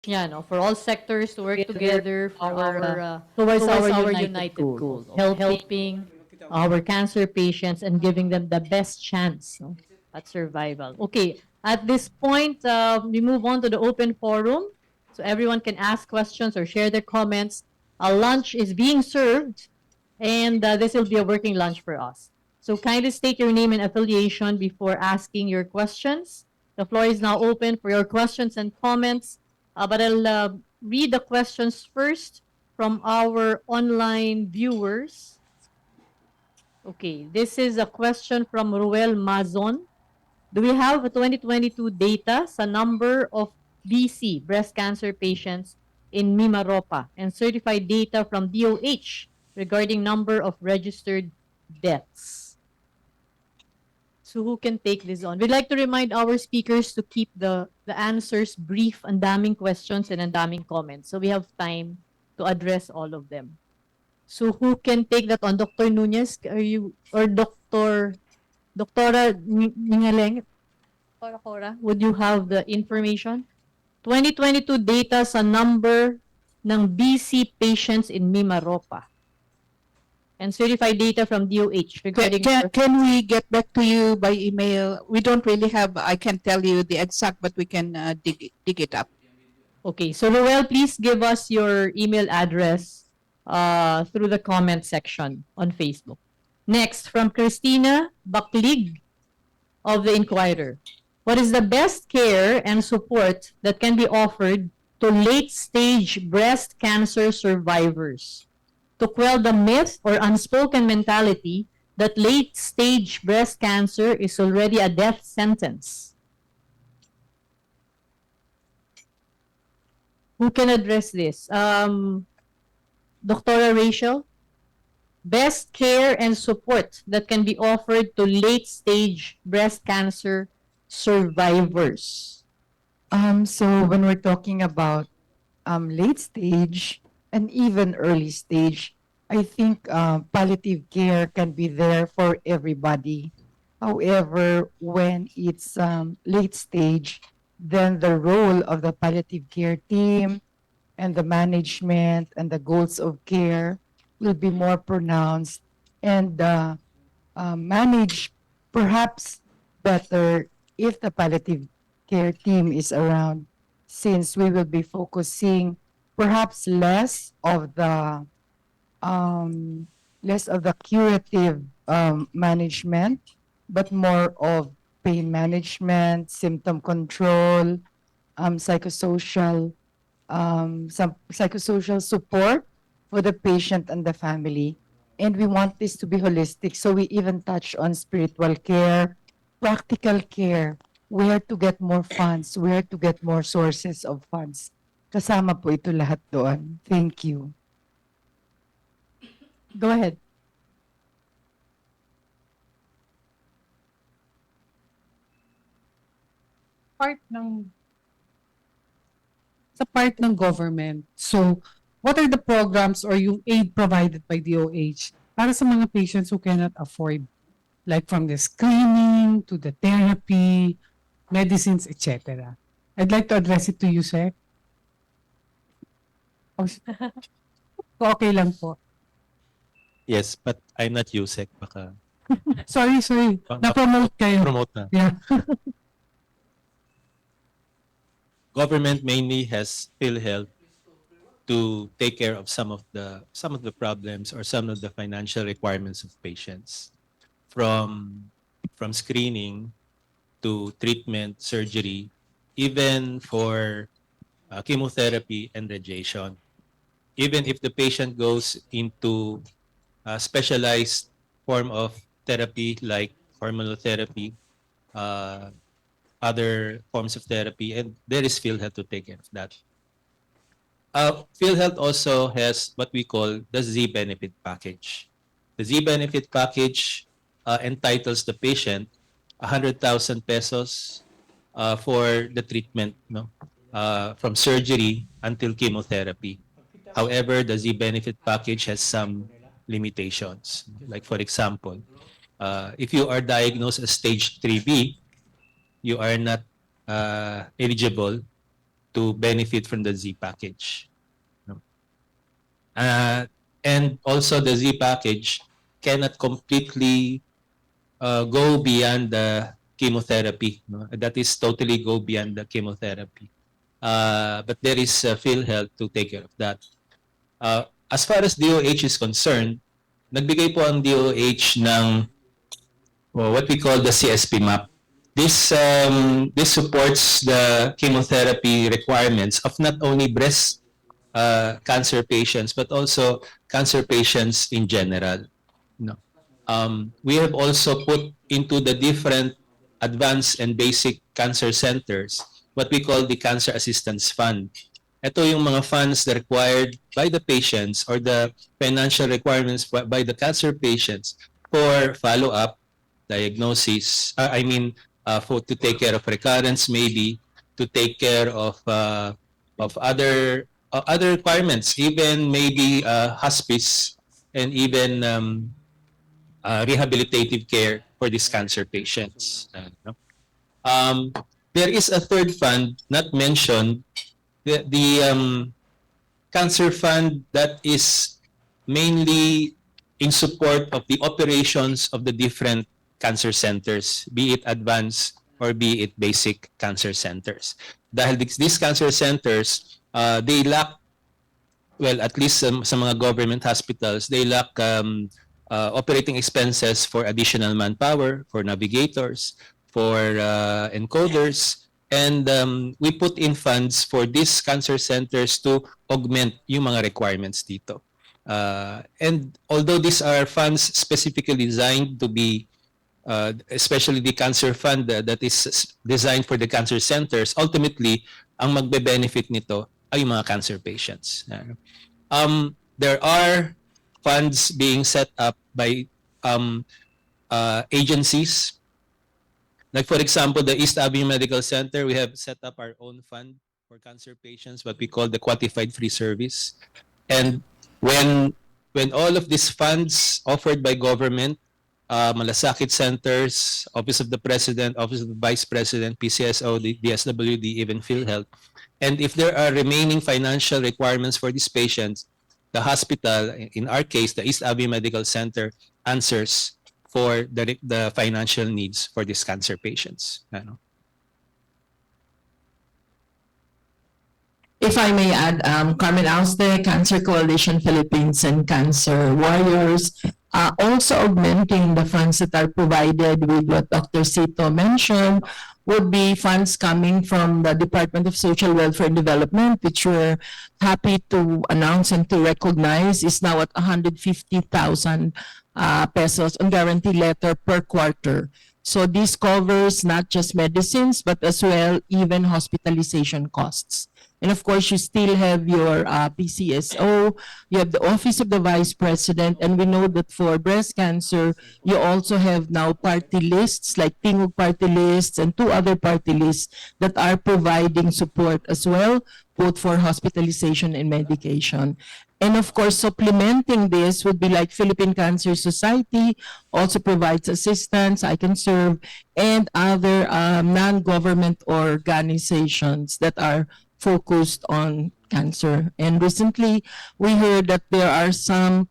Yeah, no, for all sectors to work together towards towards our our united united goal goal of of helping helping our cancer patients and giving them the best chance, no, at survival. Okay, at this point, we move on to the open forum, so everyone can ask questions or share their comments. A lunch is being served, and this will be a working lunch for us. So kindly state your name and affiliation before asking your questions. The floor is now open for your questions and comments, but I'll read the questions first from our online viewers. Okay, this is a question from Ruel Mazon. Do we have a 2022 data sa number of BC, breast cancer patients in Mimaropa, and certified data from DOH regarding number of registered deaths? So who can take this on? We'd like to remind our speakers to keep the answers brief. Ang daming questions and ang daming comments. So we have time to address all of them. So who can take that on? Dr. Nunez, are you, or Doctora Ningaleng? Dr. Cora, would you have the information? 2022 data sa number ng BC patients in Mimaropa and certified data from DOH regarding... Can we get back to you by email? We don't really have, I can't tell you the exact, but we can dig it up. Okay, so Roel, please give us your email address through the comment section on Facebook. Next, from Christina Baklig of the Inquirer. What is the best care and support that can be offered to late-stage breast cancer survivors to quell the myth or unspoken mentality that late-stage breast cancer is already a death sentence? Who can address this? Dr. Rachel? Best care and support that can be offered to late-stage breast cancer survivors. So when we're talking about late stage and even early stage, I think palliative care can be there for everybody. However, when it's late stage, then the role of the palliative care team and the management and the goals of care will be more pronounced and managed perhaps better if the palliative care team is around, since we will be focusing perhaps less of the curative management, but more of pain management, symptom control, some psychosocial support for the patient and the family. And we want this to be holistic. So we even touch on spiritual care, practical care, where to get more funds, where to get more sources of funds. Kasama po ito lahat doon. Thank you. Go ahead. Sa part ng government. So, what are the programs or yung aid provided by DOH para sa mga patients who cannot afford, like from the screening to the therapy, medicines, etc. I'd like to address it to you, sir. Oh, okay lang po. Yes, but I'm not USEC. Baka Sorry. Na-promote kayo. promote na. Yeah. Government mainly has PhilHealth to take care of some of the problems or some of the financial requirements of patients, from screening to treatment, surgery, even for chemotherapy and radiation. Even if the patient goes into a specialized form of therapy like hormonal therapy, other forms of therapy, and there is PhilHealth to take care of that. PhilHealth also has what we call the Z benefit package. The Z benefit package entitles the patient 100,000 pesos for the treatment, no? From surgery until chemotherapy. However, the Z benefit package has some limitations. Like for example, if you are diagnosed as stage 3B, you are not eligible to benefit from the Z package. And also the Z package cannot completely go beyond the chemotherapy. No? That is totally go beyond the chemotherapy. But there is PhilHealth to take care of that. As far as DOH is concerned, nagbigay po ang DOH ng what we call the CSP map. This supports the chemotherapy requirements of not only breast cancer patients but also cancer patients in general. No. We have also put into the different advanced and basic cancer centers what we call the Cancer Assistance Fund. Ito yung mga funds that required by the patients or the financial requirements by the cancer patients for follow-up, diagnosis, for to take care of recurrence, maybe to take care of other requirements, even maybe hospice and even rehabilitative care for these cancer patients. There is a third fund not mentioned, the cancer fund that is mainly in support of the operations of the different cancer centers, be it advanced or be it basic cancer centers. Dahil these cancer centers, they lack, well, at least sa mga government hospitals, they lack operating expenses for additional manpower, for navigators, for encoders, and we put in funds for these cancer centers to augment yung mga requirements dito. And although these are funds specifically designed to be, especially the cancer fund that is designed for the cancer centers, ultimately, ang magbe-benefit nito ay yung mga cancer patients. There are funds being set up by agencies. Like for example, the East Avenue Medical Center, we have set up our own fund for cancer patients, what we call the Quantified Free Service. And when all of these funds offered by government, malasakit centers, Office of the President, Office of the Vice President, PCSO, the DSWD, even PhilHealth, and if there are remaining financial requirements for these patients, the hospital, in our case, the East Avenue Medical Center, answers for the financial needs for these cancer patients. If I may add, Carmen Auste, Cancer Coalition Philippines, and Cancer Warriors, also augmenting the funds that are provided with what Dr. Sito mentioned would be funds coming from the Department of Social Welfare and Development, which we're happy to announce and to recognize is now at 150,000 pesos on guarantee letter per quarter. So this covers not just medicines, but as well even hospitalization costs. And of course, you still have your PCSO, you have the Office of the Vice President, and we know that for breast cancer, you also have now party lists like Tingog party lists and 2 other party lists that are providing support as well, both for hospitalization and medication. And of course, supplementing this would be like Philippine Cancer Society also provides assistance, I Can Serve, and other non-government organizations that are focused on cancer. And recently, we heard that there are some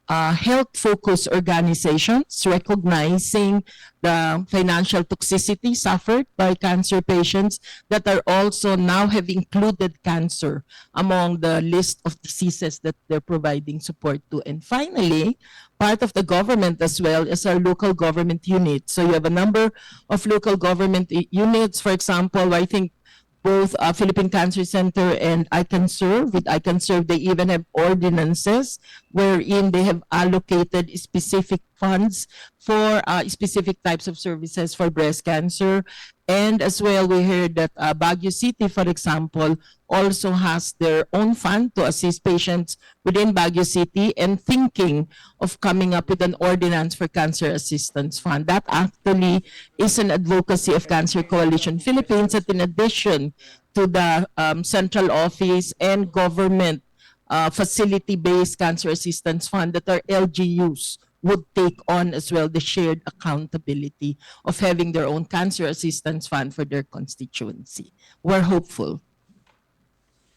health-focused organizations recognizing the financial toxicity suffered by cancer patients that are also now have included cancer among the list of diseases that they're providing support to. And finally, part of the government as well is our local government units. So you have a number of local government units. For example, I think both Philippine Cancer Center and I Can Serve. With I Can Serve, they even have ordinances wherein they have allocated specific funds for specific types of services for breast cancer. And as well, we heard that Baguio City, for example, also has their own fund to assist patients within Baguio City and thinking of coming up with an ordinance for Cancer Assistance Fund. That actually is an advocacy of Cancer Coalition Philippines that in addition to the central office and government facility-based Cancer Assistance Fund that are LGUs would take on as well the shared accountability of having their own Cancer Assistance Fund for their constituency. We're hopeful.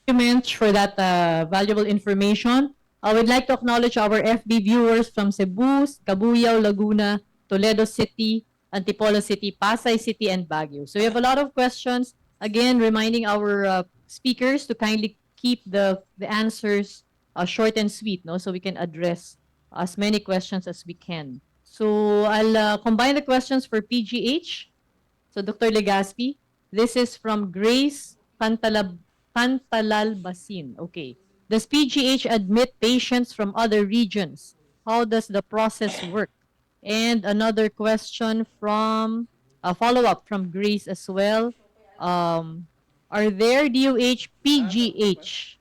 you much for that valuable information. I would like to acknowledge our FB viewers from Cebu, Cabuyao, Laguna, Toledo City, Antipolo City, Pasay City, and Baguio. So we have a lot of questions. Again, reminding our speakers to kindly keep the answers short and sweet, no, so we can address as many questions as we can. So I'll combine the questions for PGH. So Dr. Legaspi, this is from Grace Pantalalbasin. Okay. Does PGH admit patients from other regions? How does the process work? And another question from a follow-up from Grace as well. Are there DOH PGH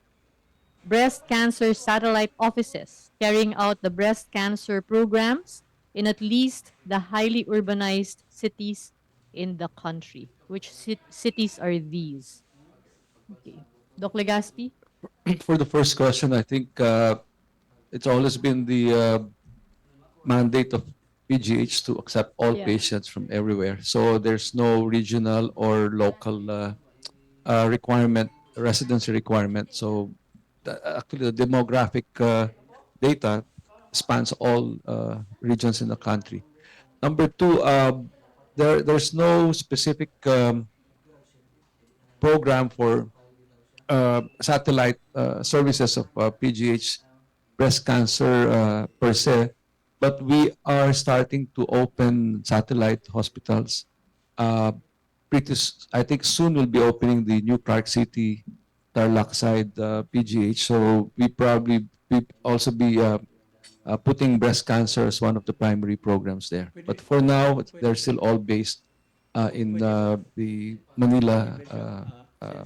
breast cancer satellite offices carrying out the breast cancer programs in at least the highly urbanized cities in the country? Which cities are these? Okay. Doc Legaspi? For the first question, I think it's always been the mandate of PGH to accept all Yeah. patients from everywhere. So there's no regional or local requirement, residency requirement. So actually, the demographic data spans all regions in the country. Number two, there's no specific program for satellite services of PGH breast cancer per se, but we are starting to open satellite hospitals. I think soon we'll be opening the new Clark City, Tarlac side PGH. So we also be putting breast cancer as one of the primary programs there. But for now, they're still all based in the Manila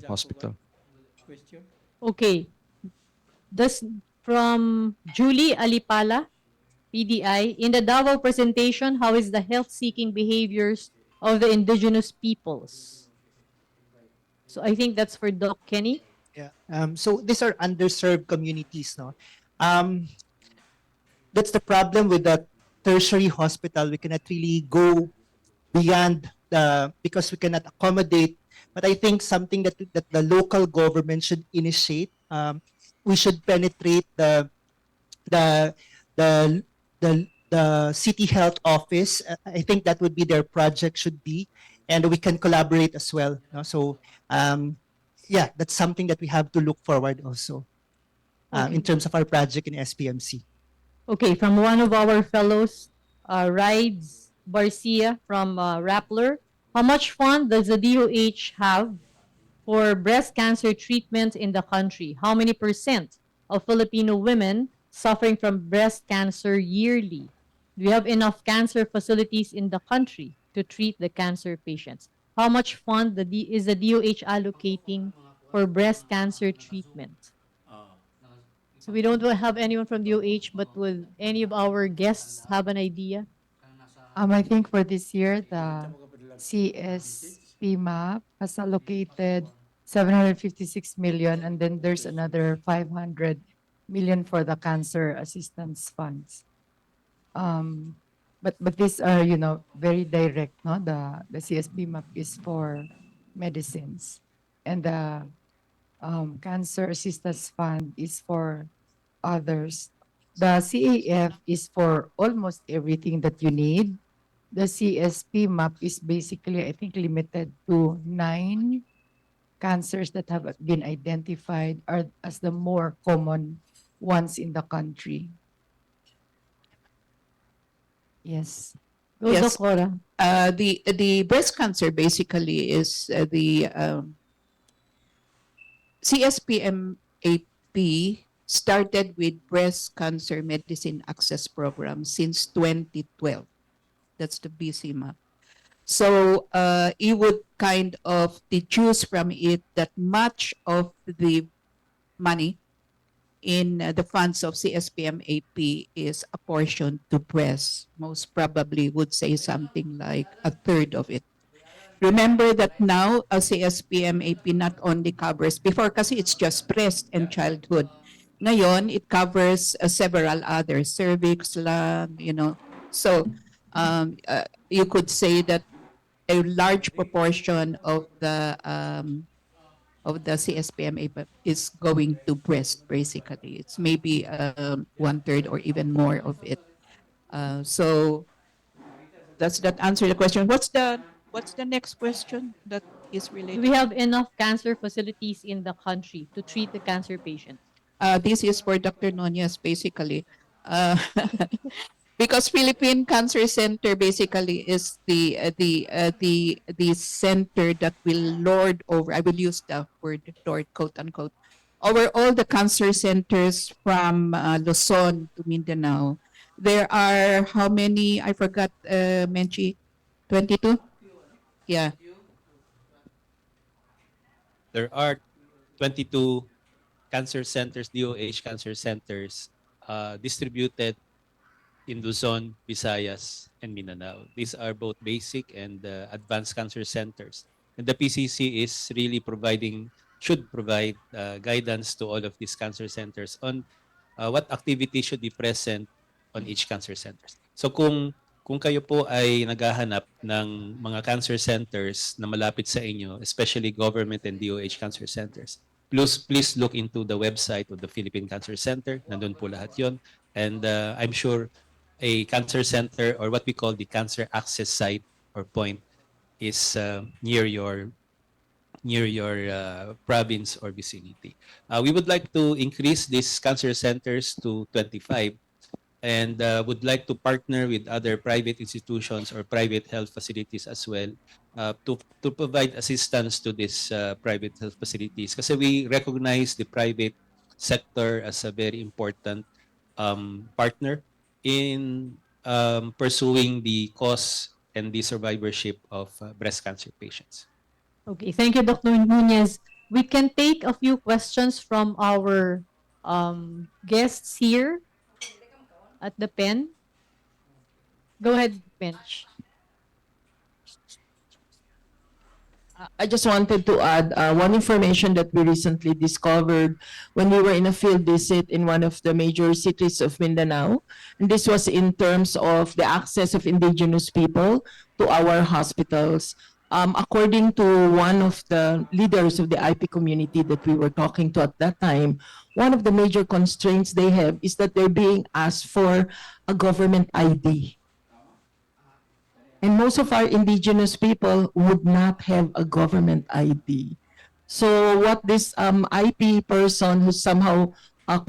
hospital. Okay. This from Julie Alipala, PDI. In the Davao presentation, how is the health-seeking behaviors of the indigenous peoples? So I think that's for Doc Kenny. Yeah. So these are underserved communities, no? Um, that's the problem with the tertiary hospital. We cannot really go beyond the because we cannot accommodate. But I think something that the local government should initiate. We should penetrate the the the city health office. I think that would be their project should be, and we can collaborate as well. No? So yeah, that's something that we have to look forward also in terms of our project in SPMC. Okay, from one of our fellows, Rides Barcia from Rappler. How much fund does the DOH have for breast cancer treatment in the country? How many percent of Filipino women suffering from breast cancer yearly? Do we have enough cancer facilities in the country to treat the cancer patients? How much fund is the DOH allocating for breast cancer treatment? So we don't have anyone from DOH, but will any of our guests have an idea? I think for this year, the CSP map has allocated 756 million, and then there's another 500 million for the cancer assistance funds. But these are, very direct, no? The CSP map is for medicines, and the cancer assistance fund is for others. The CAF is for almost everything that you need. The CSP map is basically, I think, limited to 9 cancers that have been identified as the more common ones in the country. Yes. Go, Yes. Doc Cora. The breast cancer basically is the CSPMAP started with breast cancer medicine access program since 2012. That's the BCMAP. So you would kind of deduce from it that much of the money in the funds of CSPMAP is apportioned to breast. Most probably would say something like a third of it. Remember that now a CSPMAP not only covers, before kasi it's just breast and childhood. Ngayon, it covers several others, cervix, lung, So you could say that a large proportion of the of the CSPMA is going to breast, basically. It's maybe one third or even more of it. So does that answer the question? What's the next question that is Do related? we have enough cancer facilities in the country to treat the cancer patients? This is for Dr. Nunez, basically. Uh, because Philippine Cancer Center basically is the center that will lord over. I will use the word lord, quote unquote, over all the cancer centers from Luzon to Mindanao. There are how many? I forgot, Menchi, 22. Yeah. There are 22 cancer centers, DOH cancer centers, distributed in Luzon, Visayas, and Mindanao. These are both basic and advanced cancer centers. And the PCC is really should provide guidance to all of these cancer centers on what activities should be present on each cancer centers. So kung kayo po ay naghahanap ng mga cancer centers na malapit sa inyo, especially government and DOH cancer centers, please look into the website of the Philippine Cancer Center. Nandun po lahat yon. And I'm sure a cancer center or what we call the cancer access site or point is near your province or vicinity. We would like to increase these cancer centers to 25 and would like to partner with other private institutions or private health facilities as well to provide assistance to these private health facilities kasi we recognize the private sector as a very important partner in pursuing the cause and the survivorship of breast cancer patients. Okay, thank you, Dr. Nunez. We can take a few questions from our guests here at the pen. Go ahead, Bench. I just wanted to add one information that we recently discovered when we were in a field visit in one of the major cities of Mindanao. And this was in terms of the access of indigenous people to our hospitals. According to one of the leaders of the IP community that we were talking to at that time, one of the major constraints they have is that they're being asked for a government ID. And most of our indigenous people would not have a government ID. So what this IP person who's somehow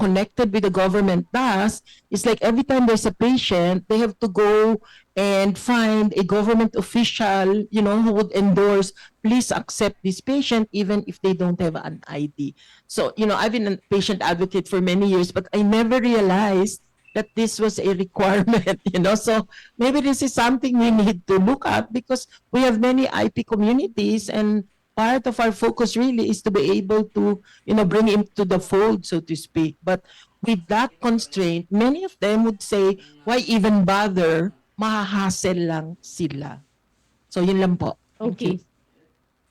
connected with the government does is like every time there's a patient, they have to go and find a government official, you know, who would endorse, please accept this patient even if they don't have an ID. So, you know, I've been a patient advocate for many years, but I never realized that this was a requirement, you know. So maybe this is something we need to look at because we have many IP communities and part of our focus really is to be able to, you know, bring him to the fold, so to speak. But with that constraint, many of them would say, why even bother? Mahahassle lang sila. So yun lang po. Thank you. Okay.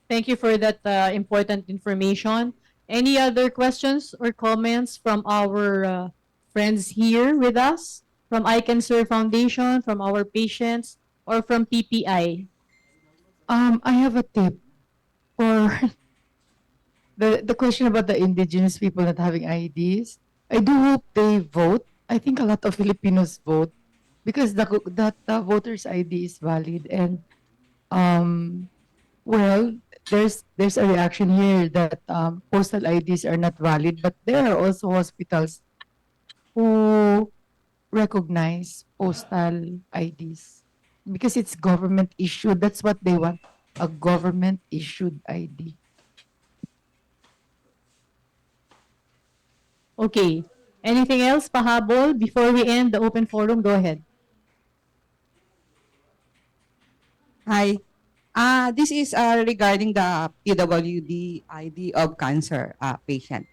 Thank you for that important information. Any other questions or comments from our friends here with us? From I Can Serve Foundation, from our patients, or from PPI? I have a tip for the question about the indigenous people not having IDs. I do hope they vote. I think a lot of Filipinos vote because the voter's ID is valid and um well there's a reaction here that postal IDs are not valid, but there are also hospitals who recognize postal IDs because it's government issued. That's what they want, a government issued ID. Okay. Anything else, pahabol? Before we end the open forum, go ahead. Hi. This is regarding the PWD ID of cancer patient.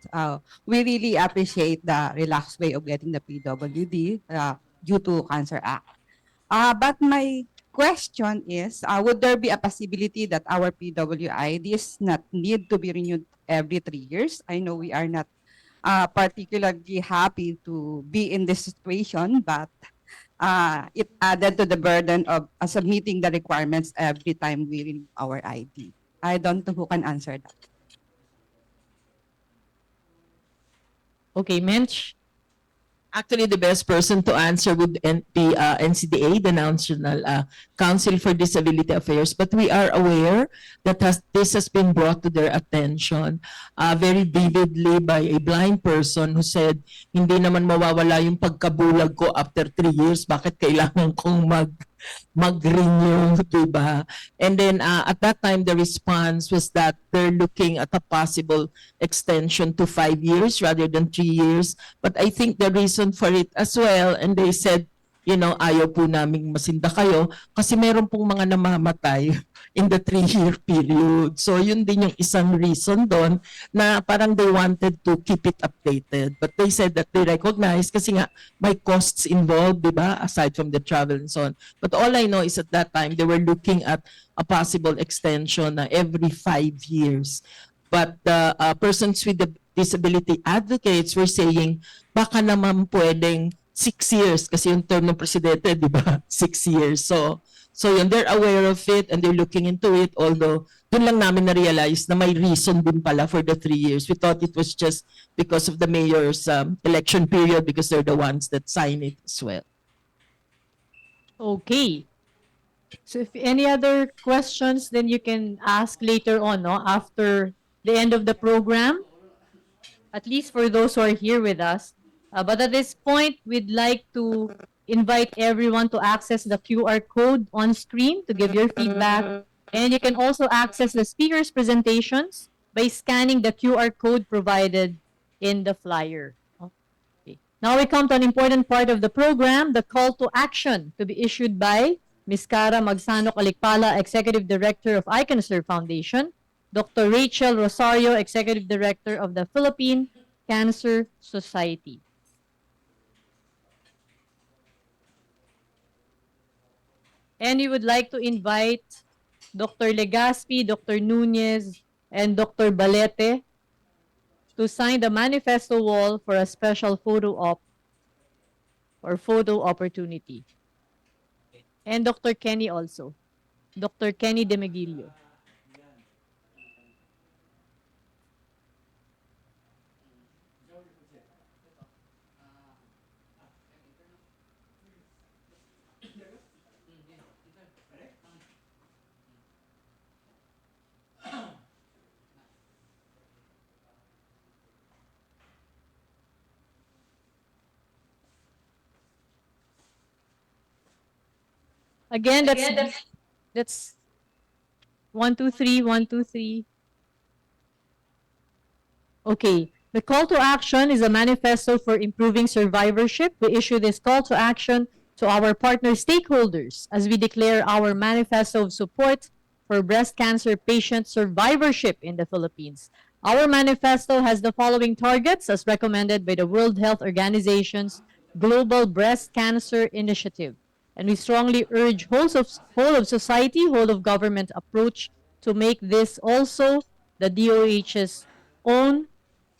We really appreciate the relaxed way of getting the PWD due to Cancer Act. But my question is, would there be a possibility that our PWIDs not need to be renewed every 3 years? I know we are not particularly happy to be in this situation, but it added to the burden of submitting the requirements every time we renew our ID. I don't know who can answer that. Okay, Mensch. Actually, the best person to answer would be NCDA, the National Council for Disability Affairs. But we are aware that this has been brought to their attention very vividly by a blind person who said, hindi naman mawawala yung pagkabulag ko after 3 years. Bakit kailangan kong mag-renew, diba? And then at that time, the response was that they're looking at a possible extension to 5 years rather than 3 years. But I think the reason for it as well, and they said, you know, ayaw po naming masinda kayo kasi meron pong mga namamatay in the 3-year period. So yun din yung isang reason doon na parang they wanted to keep it updated. But they said that they recognize kasi nga may costs involved, di ba? Aside from the travel and so on. But all I know is at that time, they were looking at a possible extension na every 5 years. But the persons with the disability advocates were saying, baka naman pwedeng 6 years kasi yung term ng presidente, di ba? 6 years. So yun, they're aware of it and they're looking into it, although dun lang namin na-realize na may reason din pala for the 3 years. We thought it was just because of the mayor's election period because they're the ones that sign it as well. Okay. So if any other questions, then you can ask later on, no? After the end of the program, at least for those who are here with us. But at this point, we'd like to invite everyone to access the QR code on screen to give your feedback. And you can also access the speaker's presentations by scanning the QR code provided in the flyer. Okay. Now we come to an important part of the program, the call to action to be issued by Ms. Cara Magsano Calicpala, Executive Director of I Can Serve Foundation, Dr. Rachel Rosario, Executive Director of the Philippine Cancer Society. And we would like to invite Dr. Legaspi, Dr. Nunez, and Dr. Balete to sign the manifesto wall for a special photo op or photo opportunity. And Dr. Kenny also. Dr. Kenny De Megilio. Again, that's 1, 2, 3, 1, 2, 3. Okay. The call to action is a manifesto for improving survivorship. We issue this call to action to our partner stakeholders as we declare our manifesto of support for breast cancer patient survivorship in the Philippines. Our manifesto has the following targets as recommended by the World Health Organization's Global Breast Cancer Initiative. And we strongly urge whole of society, whole of government approach to make this also the DOH's own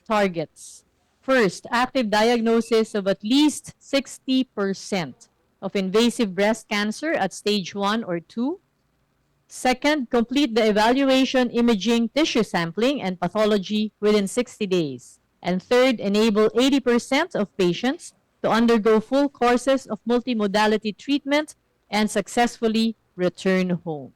targets. First, active diagnosis of at least 60% of invasive breast cancer at stage 1 or 2. Second, complete the evaluation, imaging, tissue sampling, and pathology within 60 days. And third, enable 80% of patients to undergo full courses of multimodality treatment and successfully return home.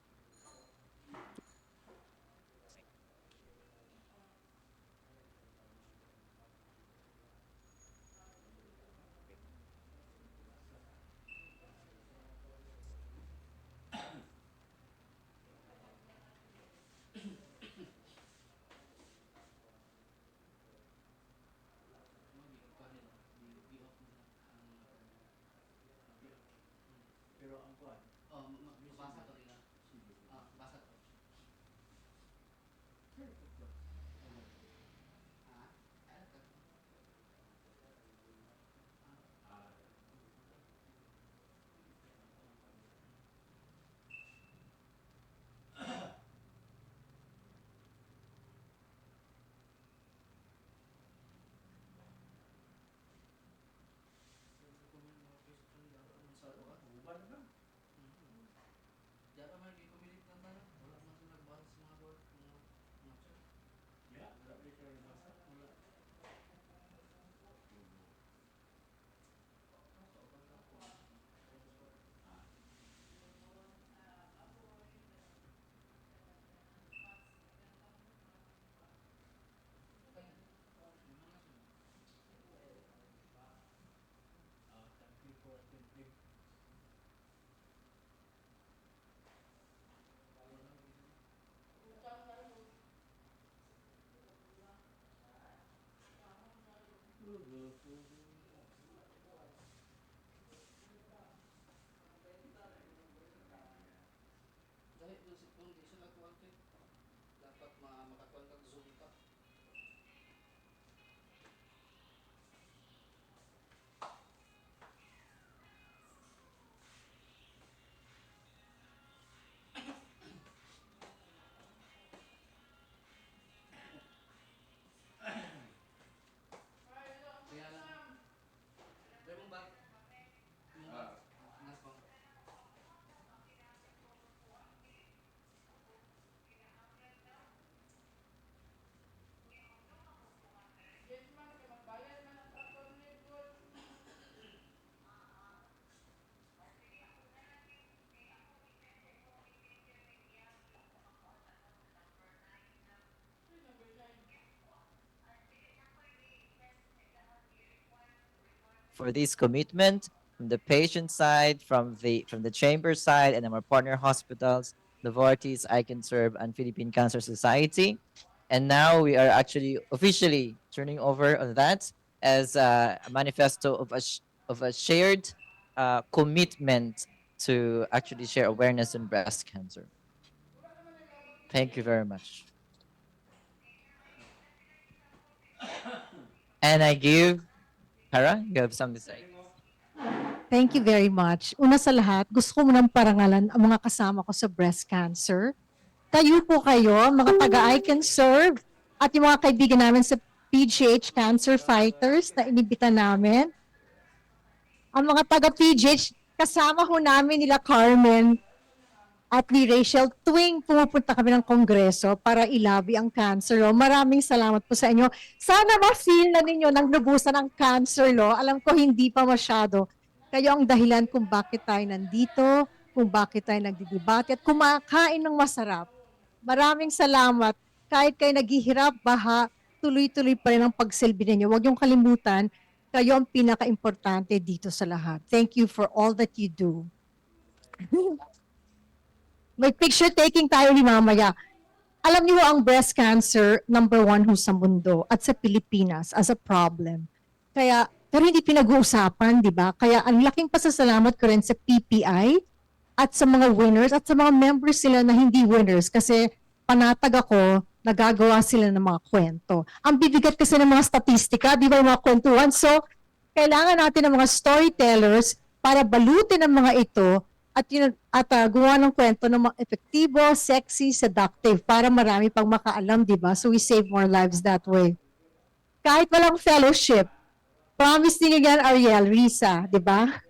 for this commitment from the patient side, from the chamber side, and our partner hospitals, Novartis, I Can Serve, and Philippine Cancer Society. And now we are actually officially turning over on that as a manifesto of a shared commitment to actually share awareness on breast cancer. Thank you very much. And I give Hara, you have something to say. Thank you very much. Una sa lahat, gusto ko munang parangalan ang mga kasama ko sa breast cancer. Kayo po kayo, mga taga-I Can Serve, at yung mga kaibigan namin sa PGH Cancer Fighters na inibita namin. Ang mga taga-PGH, kasama ho namin nila Carmen at ni Rachel tuwing pumupunta kami ng kongreso para ilabi ang cancer law. Maraming salamat po sa inyo. Sana ma-feel na ninyo nang lubusan ang cancer law. Alam ko hindi pa masyado. Kayo ang dahilan kung bakit tayo nandito, kung bakit tayo nagdidebate at kumakain ng masarap. Maraming salamat. Kahit kayo naghihirap, baha, tuloy-tuloy pa rin ang pagsilbi ninyo. Huwag yung kalimutan, kayo ang pinaka-importante dito sa lahat. Thank you for all that you do. May picture taking tayo ni mamaya. Alam niyo ang breast cancer, number 1 ho sa mundo at sa Pilipinas as a problem. Kaya, pero hindi pinag-uusapan, di ba? Kaya ang laking pasasalamat ko rin sa PPI at sa mga winners at sa mga members sila na hindi winners kasi panatag ako, nagagawa sila ng mga kwento. Ang bibigat kasi ng mga statistika, di ba yung mga kwentuhan? So, kailangan natin ng mga storytellers para balutin ang mga ito at gumawa ng kwento ng mga epektibo, sexy, seductive para marami pang makaalam, di ba? So we save more lives that way. Kahit walang fellowship, promise niyo yan, Ariel, Risa, di ba?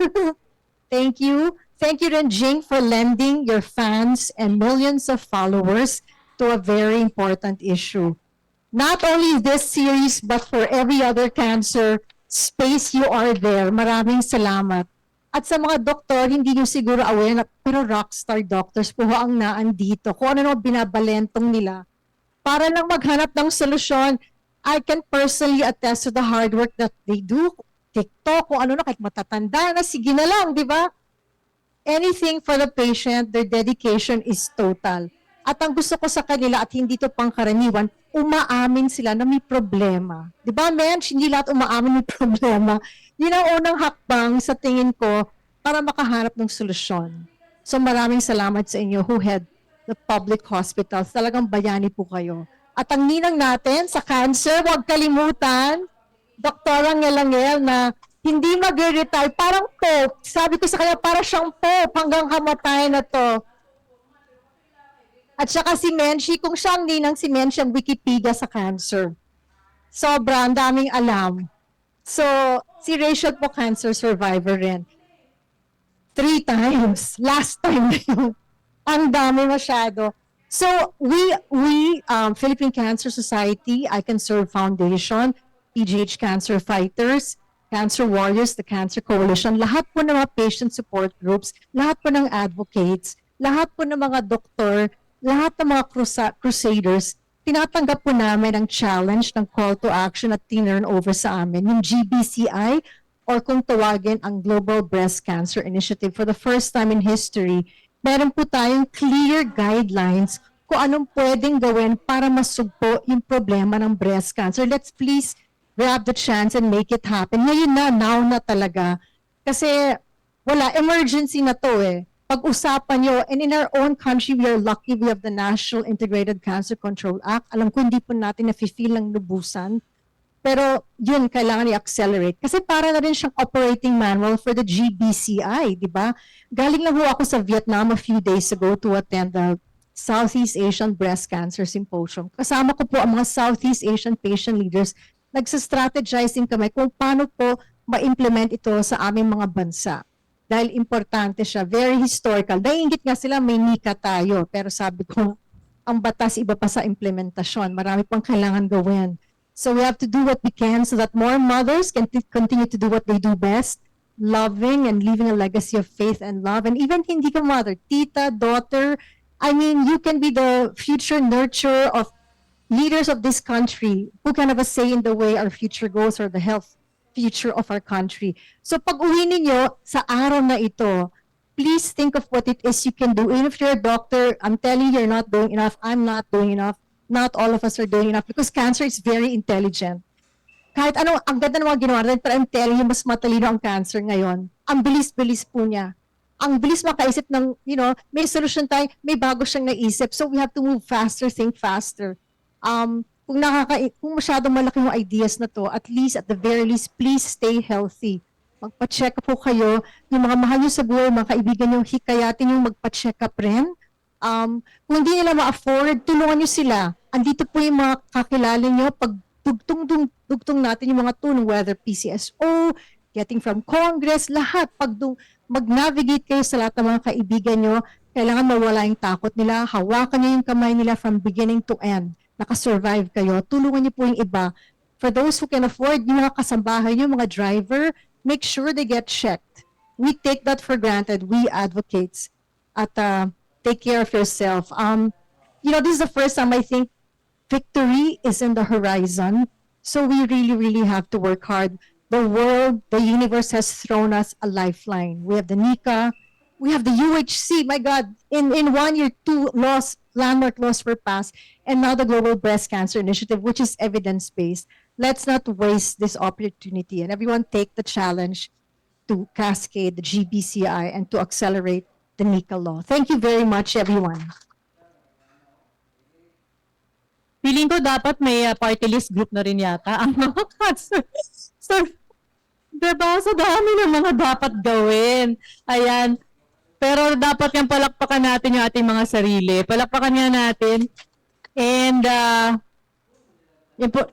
Thank you. Thank you rin, Jing, for lending your fans and millions of followers to a very important issue. Not only this series, but for every other cancer space you are there. Maraming salamat. At sa mga doktor, hindi nyo siguro aware na, pero rockstar doctors po ang naandito. Kung ano binabalentong nila. Para lang maghanap ng solusyon, I can personally attest to the hard work that they do. TikTok, kung ano na, kahit matatanda na, sige na lang, di ba? Anything for the patient, their dedication is total. At ang gusto ko sa kanila, at hindi to pangkaraniwan, umaamin sila na may problema. Di ba, men? Hindi lahat umaamin may problema. Yun ang unang hakbang sa tingin ko para makahanap ng solusyon. So maraming salamat sa inyo who head the public hospitals. Talagang bayani po kayo. At ang ninang natin sa cancer, huwag kalimutan, Dr. Angel na hindi mag-retire, parang Pope. Sabi ko sa kanya, para siyang Pope hanggang kamatay na to. At saka si Menchi, kung siya ang ninang si Menchi ang Wikipedia sa cancer. Sobra, ang daming alam. So, si Rachel po cancer survivor rin. 3 times. Last time na yun. Ang dami masyado. So, we Philippine Cancer Society, I Can Serve Foundation, PGH Cancer Fighters, Cancer Warriors, the Cancer Coalition, lahat po ng mga patient support groups, lahat po ng advocates, lahat po ng mga doktor, lahat ng mga crusaders, tinatanggap po namin ang challenge ng call to action at tinurn over sa amin, yung GBCI, or kung tawagin ang Global Breast Cancer Initiative. For the first time in history, meron po tayong clear guidelines kung anong pwedeng gawin para masugpo yung problema ng breast cancer. Let's please grab the chance and make it happen. Ngayon na, now na talaga. Kasi wala, emergency na to eh. pag-usapan nyo. And in our own country, we are lucky we have the National Integrated Cancer Control Act. Alam ko hindi po natin na-feel ang lubusan. Pero yun, kailangan i-accelerate. Kasi para na rin siyang operating manual for the GBCI, di ba? Galing lang ho ako sa Vietnam a few days ago to attend the Southeast Asian Breast Cancer Symposium. Kasama ko po ang mga Southeast Asian patient leaders. Nagsa-strategizing kami kung paano po ma-implement ito sa aming mga bansa. Dahil importante siya, very historical. Naiingit nga sila, may nika tayo. Pero sabi ko, ang batas iba pa sa implementasyon. Marami pang kailangan gawin. So we have to do what we can so that more mothers can continue to do what they do best, loving and leaving a legacy of faith and love. And even hindi ka mother, tita, daughter, I mean, you can be the future nurturer of leaders of this country who can have a say in the way our future goes or the health future of our country. So pag uwi ninyo sa araw na ito, please think of what it is you can do. Even if you're a doctor, I'm telling you, you're not doing enough, I'm not doing enough. Not all of us are doing enough because cancer is very intelligent. Kahit ano, ang ganda ng mga ginawa natin, pero I'm telling you, mas matalino ang cancer ngayon. Ang bilis-bilis po niya. Ang bilis makaisip ng, may solution tayo, may bago siyang naisip. So we have to move faster, think faster. Kung masyadong malaki yung ideas na to, at least, at the very least, please stay healthy. Magpa-check up po kayo. Yung mga mahal nyo sa buhay, mga kaibigan nyo, hikayatin yung magpa-check up rin. Kung hindi nila ma-afford, tulungan nyo sila. Andito po yung mga kakilala nyo, pag dugtong natin yung mga tulong, whether PCSO, getting from Congress, lahat. Pag mag-navigate kayo sa lahat ng mga kaibigan nyo, kailangan mawala yung takot nila, hawakan nyo yung kamay nila from beginning to end. Nakasurvive kayo, tulungan nyo po yung iba. For those who can afford, yung mga kasambahay nyo, mga driver, make sure they get checked. We take that for granted, we advocates. At take care of yourself. This is the first time I think victory is in the horizon. So we really, really have to work hard. The world, the universe has thrown us a lifeline. We have the NICA, we have the UHC. My God, in 1 year, 2 landmark laws were passed, and now the Global Breast Cancer Initiative, which is evidence-based. Let's not waste this opportunity, and everyone take the challenge to cascade the GBCI and to accelerate the NICA law. Thank you very much, everyone. Feeling ko dapat may party list group na rin yata ang mga cancer. So, diba? So, dami ng mga dapat gawin. Ayan. Pero dapat yung palakpakan natin yung ating mga sarili. Palakpakan nga natin. And, yun po,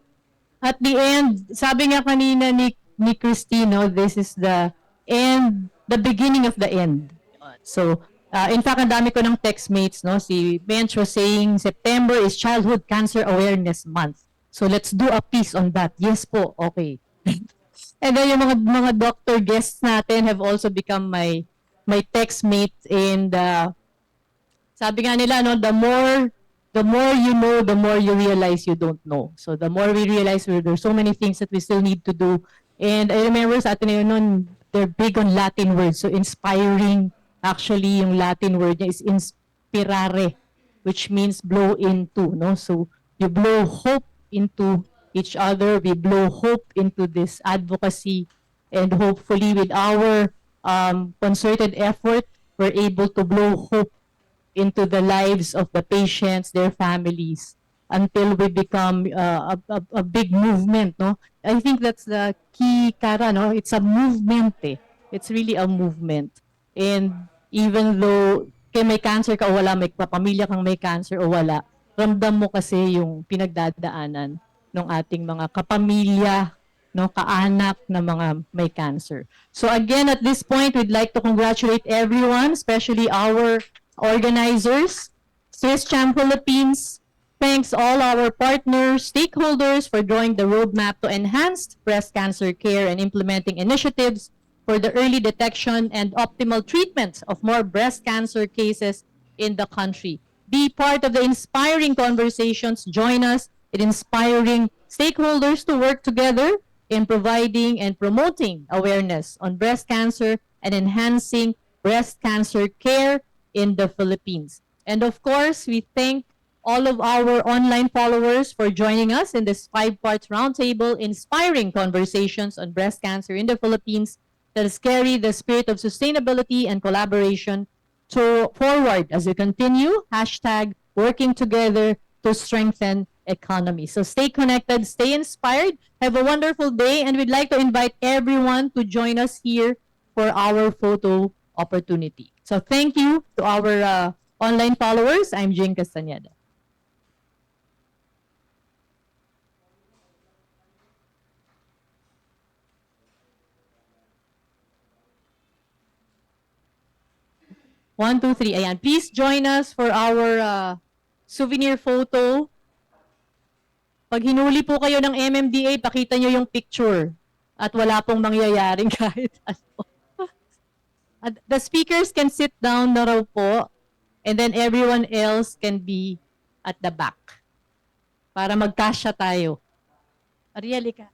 at the end, sabi nga kanina ni Christino, this is the end, the beginning of the end. So, in fact, ang dami ko ng text mates, no? Si Bench was saying, September is Childhood Cancer Awareness Month. So, let's do a piece on that. Yes po, okay. And then yung mga doctor guests natin have also become my text mates, and sabi nga nila, no, the more you know, the more you realize you don't know. So, the more we realize there's so many things that we still need to do. And I remember sa atin noon, they're big on Latin words. So, inspiring. Actually, yung Latin word niya is inspirare, which means blow into, no? So, you blow hope into each other. We blow hope into this advocacy, and hopefully with our concerted effort, we're able to blow hope into the lives of the patients, their families, until we become a big movement, no? I think that's the key, Kara, no? It's a movement, eh. It's really a movement. And even though may cancer ka o wala, may pamilya kang may cancer o wala, ramdam mo kasi yung pinagdadaanan ng ating mga kapamilya, no, kaanak na mga may cancer. So again, at this point, we'd like to congratulate everyone, especially our organizers, Swiss Champ Philippines. Thanks all our partners, stakeholders for drawing the roadmap to enhanced breast cancer care and implementing initiatives for the early detection and optimal treatment of more breast cancer cases in the country. Be part of the inspiring conversations. Join us in inspiring stakeholders to work together in providing and promoting awareness on breast cancer and enhancing breast cancer care in the Philippines. And of course, we thank all of our online followers for joining us in this 5-part roundtable, inspiring conversations on breast cancer in the Philippines that has carried the spirit of sustainability and collaboration forward as we continue. Hashtag working together to strengthen economy. So stay connected, stay inspired, have a wonderful day, and we'd like to invite everyone to join us here for our photo opportunity. So thank you to our online followers. I'm Jing Castañeda. One, two, three. Ayan. Please join us for our souvenir photo. Pag hinuli po kayo ng MMDA, pakita nyo yung picture. At wala pong mangyayaring kahit ano. At the speakers can sit down na raw po. And then everyone else can be at the back. Para magkasya tayo. Ariel, ka.